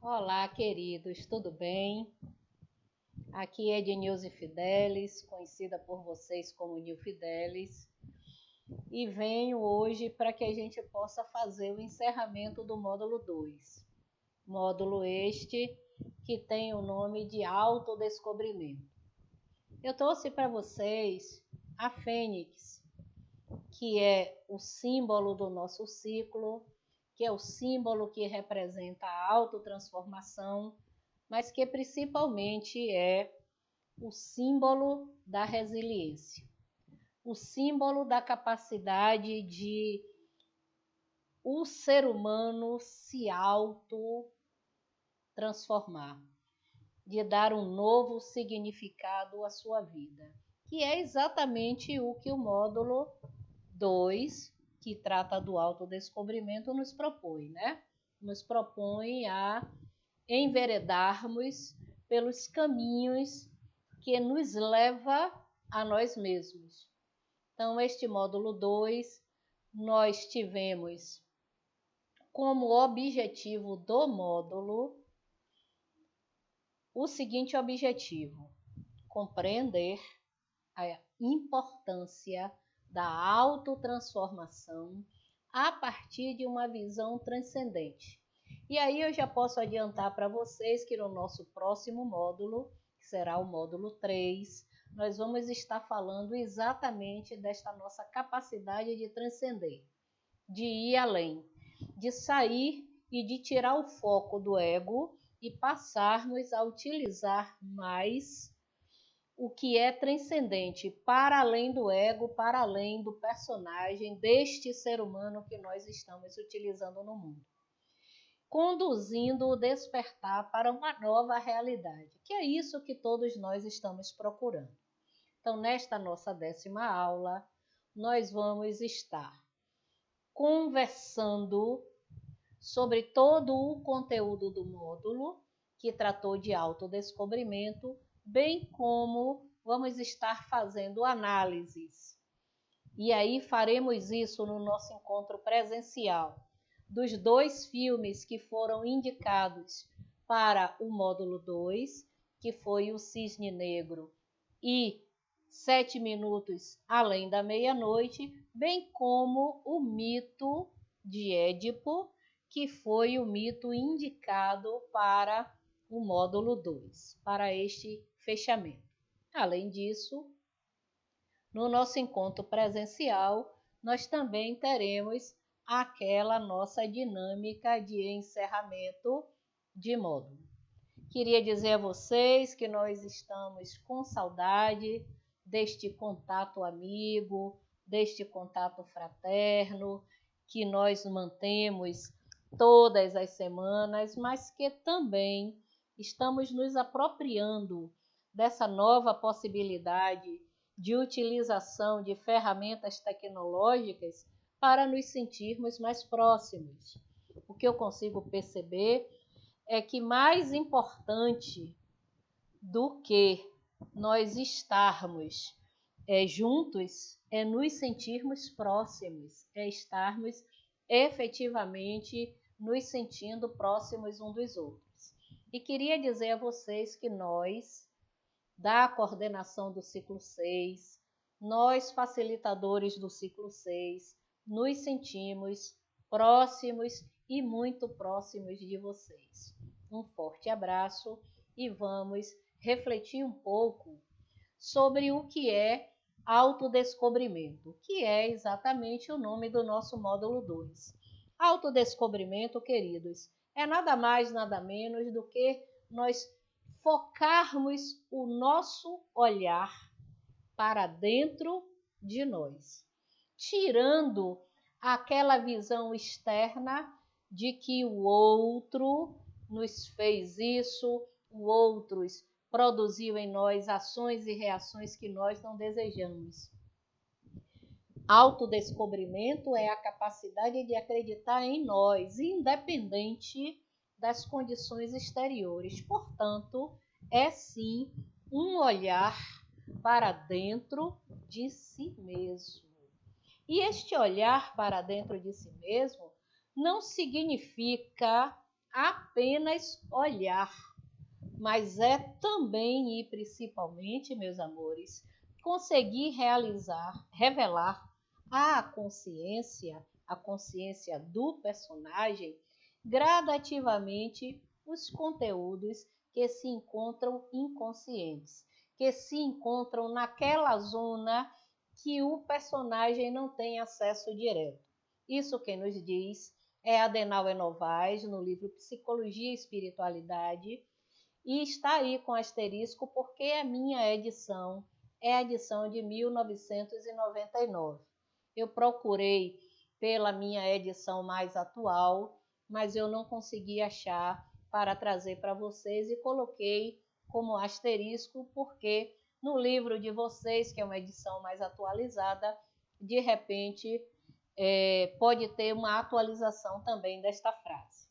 Olá, queridos, tudo bem? Aqui é Ednilze Fidelis, conhecida por vocês como Nil Fidelis, e venho hoje para que a gente possa fazer o encerramento do módulo 2. Módulo este que tem o nome de autodescobrimento. Eu trouxe para vocês a fênix, que é o símbolo do nosso ciclo, que é o símbolo que representa a autotransformação, mas que principalmente é o símbolo da resiliência, o símbolo da capacidade de o ser humano se auto-transformar, de dar um novo significado à sua vida, que é exatamente o que o módulo 2, que trata do autodescobrimento, nos propõe, né? Nos propõe a enveredarmos pelos caminhos que nos leva a nós mesmos. Então, este módulo 2, nós tivemos como objetivo do módulo o seguinte objetivo: compreender a importância da autotransformação a partir de uma visão transcendente. E aí eu já posso adiantar para vocês que no nosso próximo módulo, que será o módulo 3, nós vamos estar falando exatamente desta nossa capacidade de transcender, de ir além, de sair e de tirar o foco do ego e passarmos a utilizar mais o que é transcendente, para além do ego, para além do personagem deste ser humano que nós estamos utilizando no mundo, conduzindo o despertar para uma nova realidade, que é isso que todos nós estamos procurando. Então, nesta nossa 10ª aula, nós vamos estar conversando sobre todo o conteúdo do módulo, que tratou de autodescobrimento, bem como vamos estar fazendo análises. E aí faremos isso no nosso encontro presencial, dos 2 filmes que foram indicados para o módulo 2, que foi o Cisne Negro e 7 minutos além da meia-noite, bem como o mito de Édipo, que foi o mito indicado para o módulo 2, para este fechamento. Além disso, no nosso encontro presencial, nós também teremos aquela nossa dinâmica de encerramento de módulo. Queria dizer a vocês que nós estamos com saudade deste contato amigo, deste contato fraterno, que nós mantemos todas as semanas, mas que também estamos nos apropriando dessa nova possibilidade de utilização de ferramentas tecnológicas para nos sentirmos mais próximos. O que eu consigo perceber é que mais importante do que nós estarmos juntos é nos sentirmos próximos, é estarmos efetivamente nos sentindo próximos uns dos outros. E queria dizer a vocês que nós, da coordenação do ciclo 6, nós facilitadores do ciclo 6, nos sentimos próximos e muito próximos de vocês. Um forte abraço e vamos refletir um pouco sobre o que é autodescobrimento, que é exatamente o nome do nosso módulo 2. Autodescobrimento, queridos, é nada mais, nada menos do que nós focarmos o nosso olhar para dentro de nós, tirando aquela visão externa de que o outro nos fez isso, o outro produziu em nós ações e reações que nós não desejamos. Autodescobrimento é a capacidade de acreditar em nós, independente das condições exteriores. Portanto, é sim um olhar para dentro de si mesmo. E este olhar para dentro de si mesmo não significa apenas olhar, mas é também e principalmente, meus amores, conseguir revelar à a consciência do personagem, gradativamente os conteúdos que se encontram inconscientes, que se encontram naquela zona que o personagem não tem acesso direto. Isso quem nos diz é Adenauer Novaes, no livro Psicologia e Espiritualidade, e está aí com asterisco porque a minha edição é a edição de 1999. Eu procurei pela minha edição mais atual, mas eu não consegui achar para trazer para vocês e coloquei como asterisco porque no livro de vocês, que é uma edição mais atualizada, de repente pode ter uma atualização também desta frase.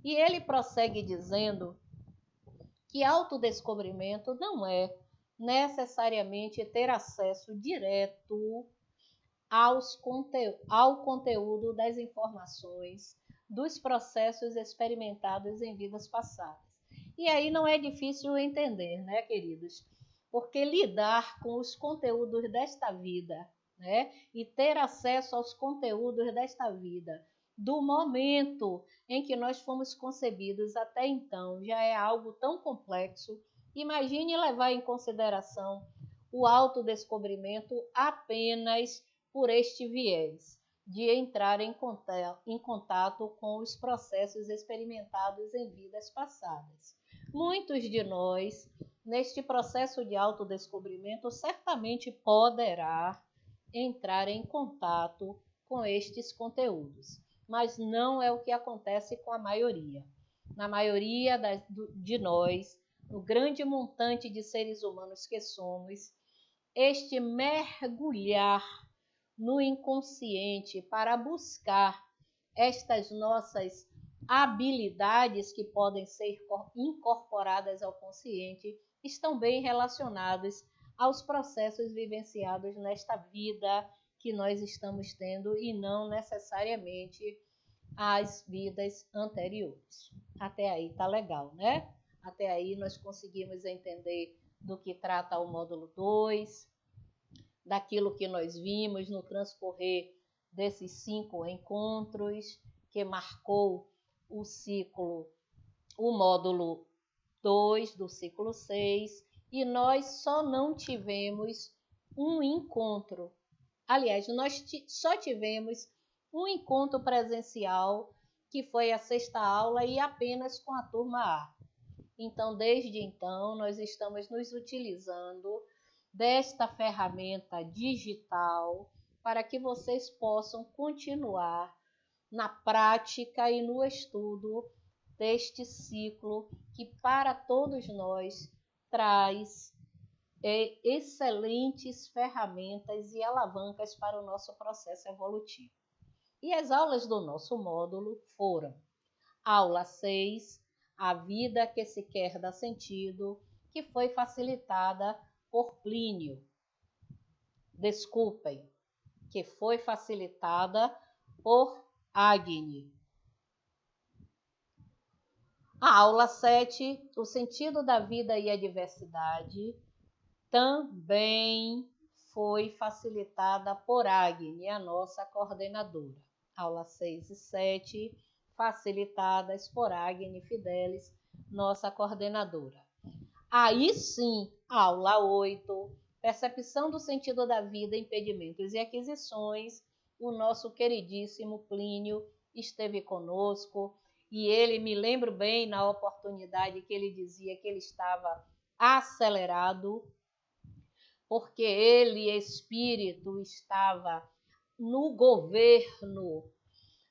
E ele prossegue dizendo que autodescobrimento não é necessariamente ter acesso direto ao conteúdo das informações dos processos experimentados em vidas passadas. E aí não é difícil entender, né, queridos? Porque lidar com os conteúdos desta vida, né, e ter acesso aos conteúdos desta vida, do momento em que nós fomos concebidos até então, já é algo tão complexo. Imagine levar em consideração o autodescobrimento apenas por este viés, de entrar em contato com os processos experimentados em vidas passadas. Muitos de nós, neste processo de autodescobrimento, certamente poderá entrar em contato com estes conteúdos, mas não é o que acontece com a maioria. Na maioria de nós, no grande montante de seres humanos que somos, este mergulhar no inconsciente para buscar estas nossas habilidades que podem ser incorporadas ao consciente estão bem relacionados aos processos vivenciados nesta vida que nós estamos tendo e não necessariamente às vidas anteriores. Até aí tá legal, né? Até aí nós conseguimos entender do que trata o módulo 2, daquilo que nós vimos no transcorrer desses 5 encontros que marcou o ciclo, o módulo 2 do ciclo 6, e nós só não tivemos um encontro. Aliás, nós só tivemos um encontro presencial, que foi a 6ª aula e apenas com a turma A. Então, desde então, nós estamos nos utilizando desta ferramenta digital para que vocês possam continuar na prática e no estudo deste ciclo que para todos nós traz excelentes ferramentas e alavancas para o nosso processo evolutivo. E as aulas do nosso módulo foram: aula 6, a vida que se quer dar sentido, que foi facilitada por Plínio. Desculpem, que foi facilitada por Agni. A aula 7, o sentido da vida e a diversidade, também foi facilitada por Agni, a nossa coordenadora. Aula 6 e 7, facilitadas por Agni Fidelis, nossa coordenadora. Aí sim, aula 8, percepção do sentido da vida, impedimentos e aquisições. O nosso queridíssimo Plínio esteve conosco e ele, me lembro bem na oportunidade que ele dizia que ele estava acelerado, porque ele, espírito, estava no governo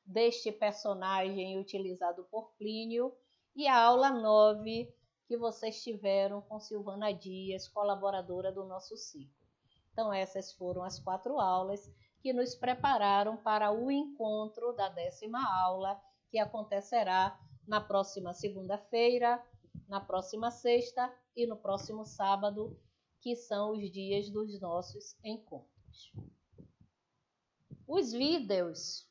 deste personagem utilizado por Plínio. E a aula 9, que vocês tiveram com Silvana Dias, colaboradora do nosso ciclo. Então, essas foram as 4 aulas que nos prepararam para o encontro da 10ª aula, que acontecerá na próxima segunda-feira, na próxima sexta e no próximo sábado, que são os dias dos nossos encontros. Os vídeos,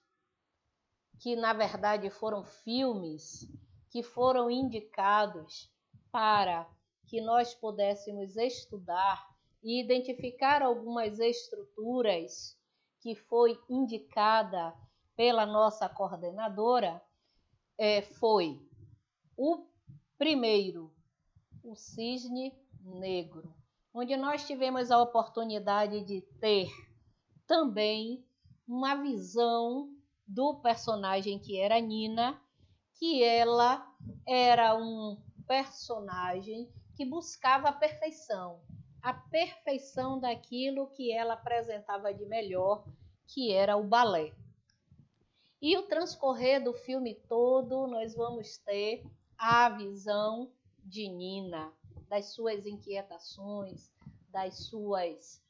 que na verdade foram filmes, que foram indicados para que nós pudéssemos estudar e identificar algumas estruturas que foi indicada pela nossa coordenadora, foi o primeiro, o cisne negro, onde nós tivemos a oportunidade de ter também uma visão do personagem que era Nina, que ela era um personagem que buscava a perfeição daquilo que ela apresentava de melhor, que era o balé. E o transcorrer do filme todo, nós vamos ter a visão de Nina, das suas inquietações, das suas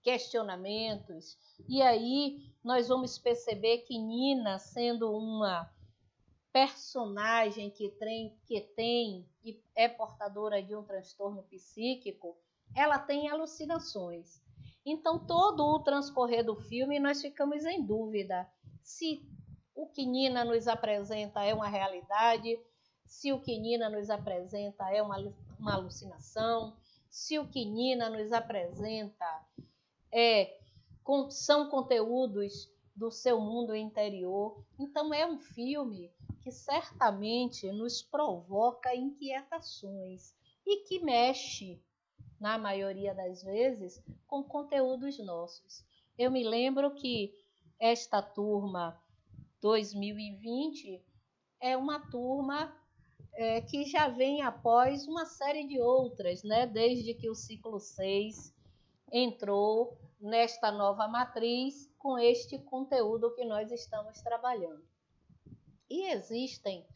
questionamentos. E aí nós vamos perceber que Nina, sendo uma personagem que tem e é portadora de um transtorno psíquico, ela tem alucinações. Então, todo o transcorrer do filme, nós ficamos em dúvida se o que Nina nos apresenta é uma realidade, se o que Nina nos apresenta é uma alucinação, se o que Nina nos apresenta são conteúdos do seu mundo interior. Então, é um filme que certamente nos provoca inquietações e que mexe, na maioria das vezes, com conteúdos nossos. Eu me lembro que esta turma 2020 é uma turma que já vem após uma série de outras, né? Desde que o ciclo 6 entrou nesta nova matriz com este conteúdo que nós estamos trabalhando. E existem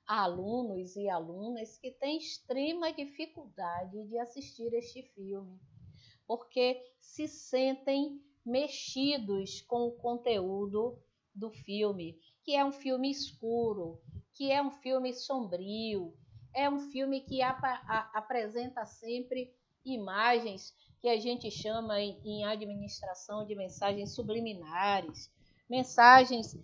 alunos e alunas que têm extrema dificuldade de assistir este filme, porque se sentem mexidos com o conteúdo do filme, que é um filme escuro, que é um filme sombrio, é um filme que apresenta sempre imagens que a gente chama em administração de mensagens subliminares, mensagens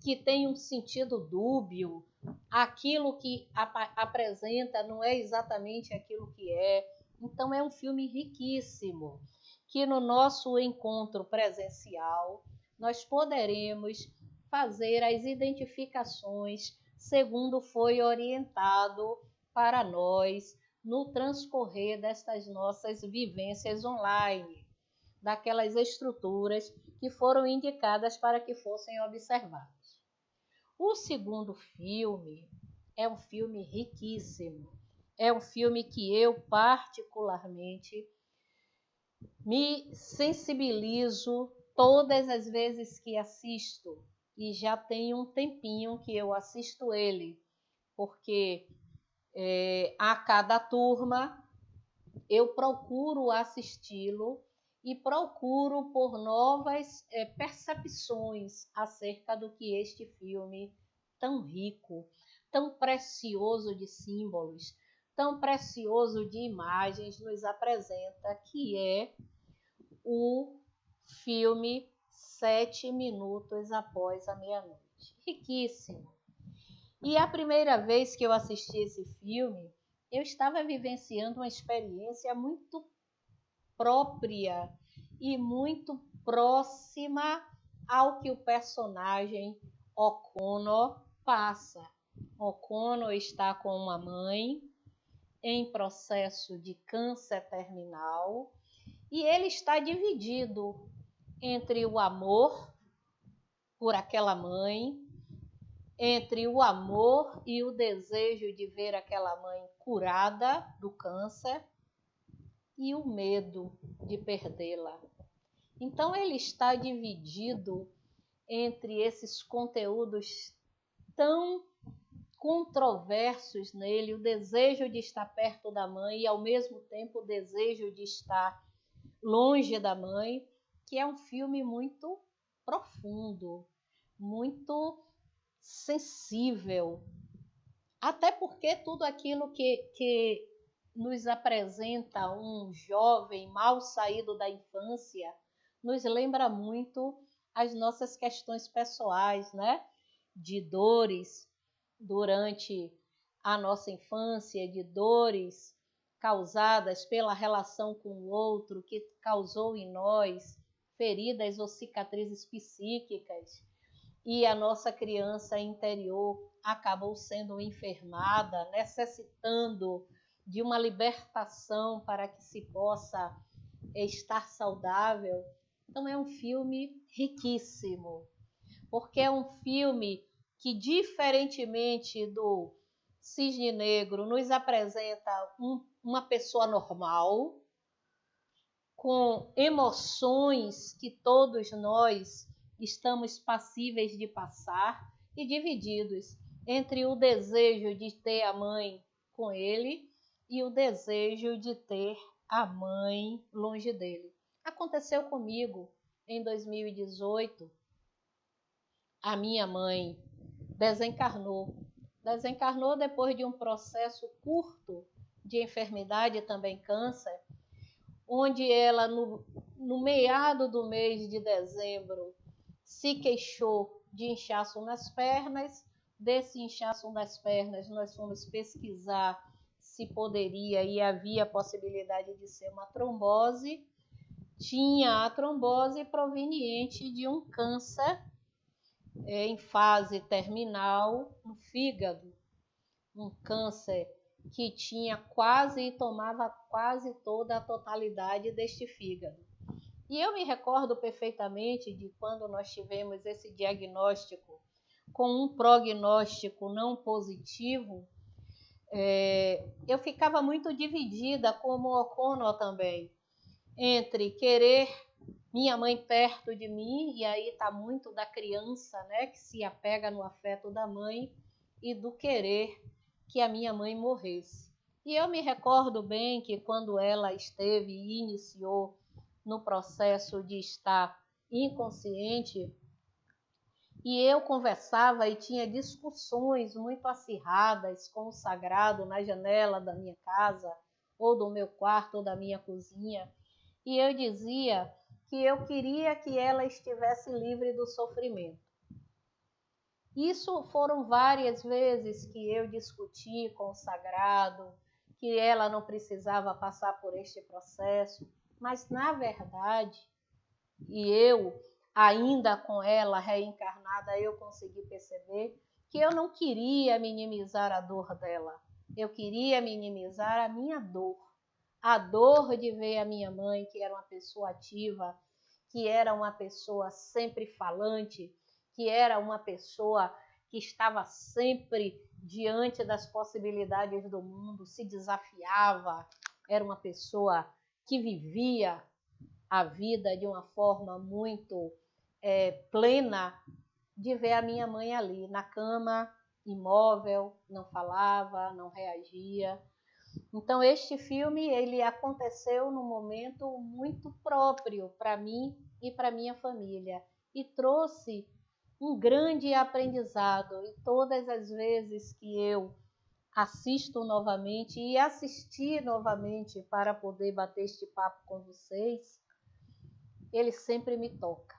que têm um sentido dúbio, aquilo que apresenta não é exatamente aquilo que é. Então é um filme riquíssimo, que no nosso encontro presencial nós poderemos fazer as identificações segundo foi orientado para nós no transcorrer destas nossas vivências online, daquelas estruturas que foram indicadas para que fossem observadas. O segundo filme é um filme riquíssimo, é um filme que eu particularmente me sensibilizo todas as vezes que assisto, e já tem um tempinho que eu assisto ele, porque a cada turma eu procuro assisti-lo e procuro por novas percepções acerca do que este filme tão rico, tão precioso de símbolos, tão precioso de imagens nos apresenta, que é o filme 7 minutos após a meia-noite. Riquíssimo. E a primeira vez que eu assisti esse filme, eu estava vivenciando uma experiência muito própria e muito próxima ao que o personagem O'Connor passa. O'Connor está com uma mãe em processo de câncer terminal e ele está dividido entre o amor por aquela mãe, entre o amor e o desejo de ver aquela mãe curada do câncer e o medo de perdê-la. Então ele está dividido entre esses conteúdos tão controversos nele, o desejo de estar perto da mãe e ao mesmo tempo o desejo de estar longe da mãe, que é um filme muito profundo, muito sensível, até porque tudo aquilo que nos apresenta um jovem mal saído da infância nos lembra muito as nossas questões pessoais, né? De dores durante a nossa infância, de dores causadas pela relação com o outro, que causou em nós feridas ou cicatrizes psíquicas, e a nossa criança interior acabou sendo enfermada, necessitando de uma libertação para que se possa estar saudável. Então é um filme riquíssimo, porque é um filme que, diferentemente do Cisne Negro, nos apresenta uma pessoa normal, com emoções que todos nós estamos passíveis de passar e divididos entre o desejo de ter a mãe com ele e o desejo de ter a mãe longe dele. Aconteceu comigo em 2018. A minha mãe desencarnou. Desencarnou depois de um processo curto de enfermidade, também câncer, onde ela, no meado do mês de dezembro, se queixou de inchaço nas pernas. Desse inchaço nas pernas, nós fomos pesquisar se poderia e havia a possibilidade de ser uma trombose. Tinha a trombose proveniente de um câncer em fase terminal no fígado, um câncer que tinha quase e tomava quase toda a totalidade deste fígado. E eu me recordo perfeitamente de quando nós tivemos esse diagnóstico com um prognóstico não positivo. Eu ficava muito dividida, como o O'Connor também, entre querer minha mãe perto de mim, e aí está muito da criança, né, que se apega no afeto da mãe, e do querer que a minha mãe morresse. E eu me recordo bem que quando ela esteve e iniciou no processo de estar inconsciente, e eu conversava e tinha discussões muito acirradas com o sagrado na janela da minha casa, ou do meu quarto, ou da minha cozinha, e eu dizia que eu queria que ela estivesse livre do sofrimento. Isso foram várias vezes que eu discuti com o sagrado, que ela não precisava passar por este processo, mas na verdade, e eu, ainda com ela reencarnada, eu consegui perceber que eu não queria minimizar a dor dela, eu queria minimizar a minha dor. A dor de ver a minha mãe, que era uma pessoa ativa, que era uma pessoa sempre falante, que era uma pessoa que estava sempre diante das possibilidades do mundo, se desafiava, era uma pessoa que vivia a vida de uma forma muito plena, de ver a minha mãe ali, na cama, imóvel, não falava, não reagia. Então, este filme, ele aconteceu num momento muito próprio para mim e para minha família, e trouxe um grande aprendizado. E todas as vezes que eu assisto novamente e assisti novamente para poder bater este papo com vocês, ele sempre me toca.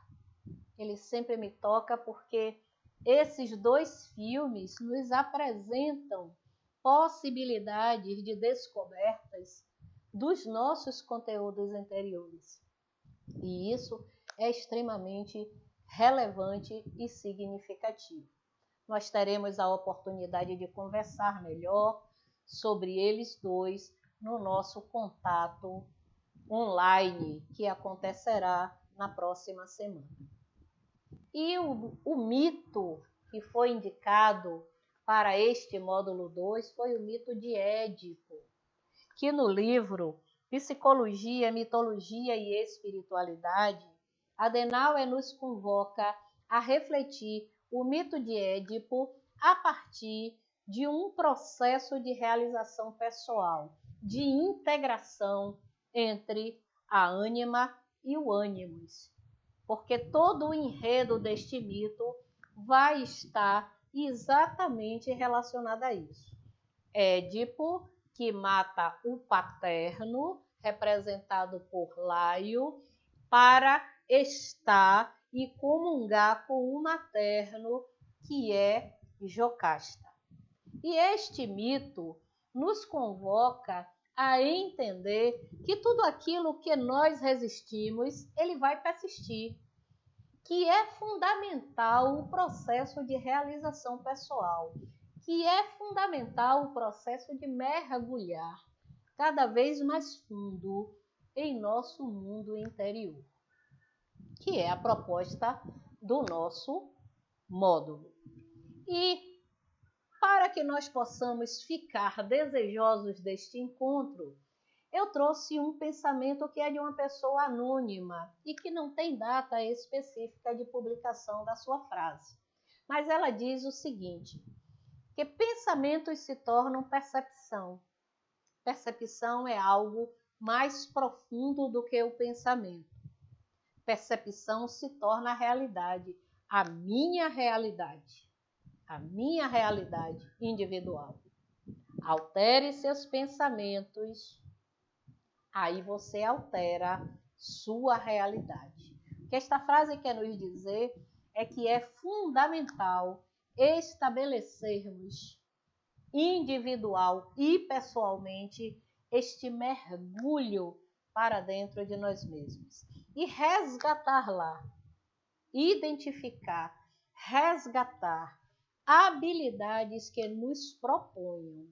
Ele sempre me toca porque esses dois filmes nos apresentam possibilidades de descobertas dos nossos conteúdos interiores. E isso é extremamente relevante e significativo. Nós teremos a oportunidade de conversar melhor sobre eles dois no nosso contato online, que acontecerá na próxima semana. E o mito que foi indicado para este módulo 2 foi o mito de Édipo, que no livro Psicologia, Mitologia e Espiritualidade, Adenauer nos convoca a refletir o mito de Édipo a partir de um processo de realização pessoal, de integração entre a ânima e o ânimos, porque todo o enredo deste mito vai estar exatamente relacionado a isso. Édipo, que mata o paterno, representado por Laio, para estar e comungar com o materno, que é Jocasta. E este mito nos convoca a entender que tudo aquilo que nós resistimos, ele vai persistir, que é fundamental o processo de realização pessoal, que é fundamental o processo de mergulhar cada vez mais fundo em nosso mundo interior, que é a proposta do nosso módulo. E para que nós possamos ficar desejosos deste encontro, eu trouxe um pensamento que é de uma pessoa anônima e que não tem data específica de publicação da sua frase. Mas ela diz o seguinte, que pensamentos se tornam percepção. Percepção é algo mais profundo do que o pensamento. Percepção se torna realidade, a minha realidade individual. Altere seus pensamentos, aí você altera sua realidade. O que esta frase quer nos dizer é que é fundamental estabelecermos individual e pessoalmente este mergulho para dentro de nós mesmos e resgatar lá, identificar, resgatar habilidades que nos proponham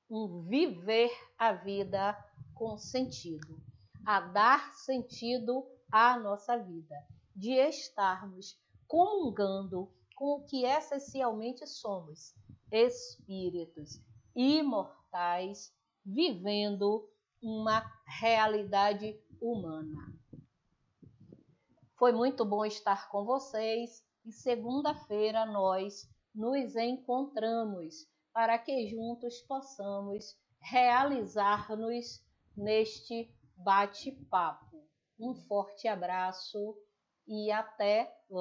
um viver a vida com sentido, a dar sentido à nossa vida, de estarmos comungando com o que essencialmente somos, espíritos imortais vivendo uma realidade humana. Foi muito bom estar com vocês e segunda-feira nós nos encontramos para que juntos possamos realizar-nos neste bate-papo. Um forte abraço e até lá!